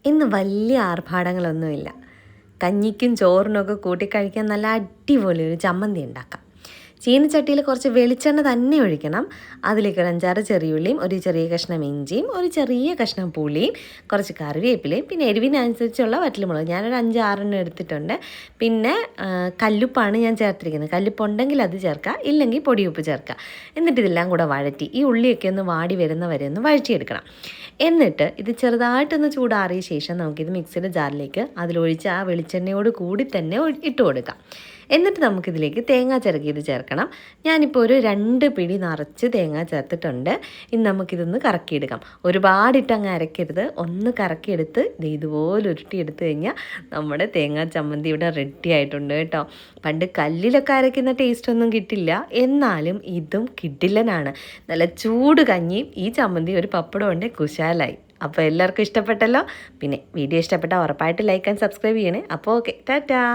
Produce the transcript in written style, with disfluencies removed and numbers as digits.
ഇന്ന് വലിയ ആർഭാടങ്ങളൊന്നുമില്ല. കഞ്ഞിക്കും ചോറിനൊക്കെ കൂട്ടിക്കഴിക്കാൻ നല്ല അടിപൊളി ഒരു ചമ്മന്തി ഉണ്ടാക്കാം. ചീനച്ചട്ടിയിൽ കുറച്ച് വെളിച്ചെണ്ണ തന്നെ ഒഴിക്കണം. അതിലേക്ക് ഒരു 5-6 ചെറിയുള്ളിയും ഒരു ചെറിയ കഷ്ണം ഇഞ്ചിയും ഒരു ചെറിയ കഷ്ണം പുളിയും കുറച്ച് കറിവേപ്പിലയും പിന്നെ എരിവിനനുസരിച്ചുള്ള വറ്റൽമുളക് ഞാനൊരു 5-6 എടുത്തിട്ടുണ്ട്. പിന്നെ കല്ലുപ്പാണ് ഞാൻ ചേർത്തിരിക്കുന്നത്. കല്ലുപ്പുണ്ടെങ്കിൽ അത് ചേർക്കുക, ഇല്ലെങ്കിൽ പൊടിയുപ്പ് ചേർക്കുക. എന്നിട്ട് ഇതെല്ലാം കൂടെ വഴറ്റി ഈ ഉള്ളിയൊക്കെ ഒന്ന് വാടി വരുന്ന വരെ ഒന്ന് വഴറ്റിയെടുക്കണം. എന്നിട്ട് ഇത് ചെറുതായിട്ടൊന്ന് ചൂടാറിയ ശേഷം നമുക്കിത് മിക്സിയുടെ ജാറിലേക്ക് അതിലൊഴിച്ച് ആ വെളിച്ചെണ്ണയോട് കൂടി തന്നെ ഇട്ട് കൊടുക്കാം. എന്നിട്ട് നമുക്കിതിലേക്ക് തേങ്ങ ചിരകിയത് ചേർക്കണം. ഞാനിപ്പോൾ ഒരു 2 പിടി നിറച്ച് തേങ്ങ ചേർത്തിട്ടുണ്ട്. ഇനി നമുക്കിതൊന്ന് കറക്കിയെടുക്കാം. ഒരുപാടിട്ട് അങ്ങ് അരക്കരുത്, ഒന്ന് കറക്കിയെടുത്ത് ഇതുപോലെ ഉരുട്ടിയെടുത്ത് കഴിഞ്ഞാൽ നമ്മുടെ തേങ്ങാ ചമ്മന്തി ഇവിടെ റെഡി ആയിട്ടുണ്ട് കേട്ടോ. പണ്ട് കല്ലിലൊക്കെ അരയ്ക്കുന്ന ടേസ്റ്റൊന്നും കിട്ടില്ല, എന്നാലും ഇതും കിടിലനാണ്. നല്ല ചൂട് കഞ്ഞിയും ഈ ചമ്മന്തി ഒരു പപ്പടം ഉണ്ട്, കുശാലായി. അപ്പോൾ എല്ലാവർക്കും ഇഷ്ടപ്പെട്ടല്ലോ. പിന്നെ വീഡിയോ ഇഷ്ടപ്പെട്ടാൽ ഉറപ്പായിട്ട് ലൈക്ക് ആൻഡ് സബ്സ്ക്രൈബ് ചെയ്യണേ. അപ്പോൾ ഓക്കെ, ടാറ്റാ.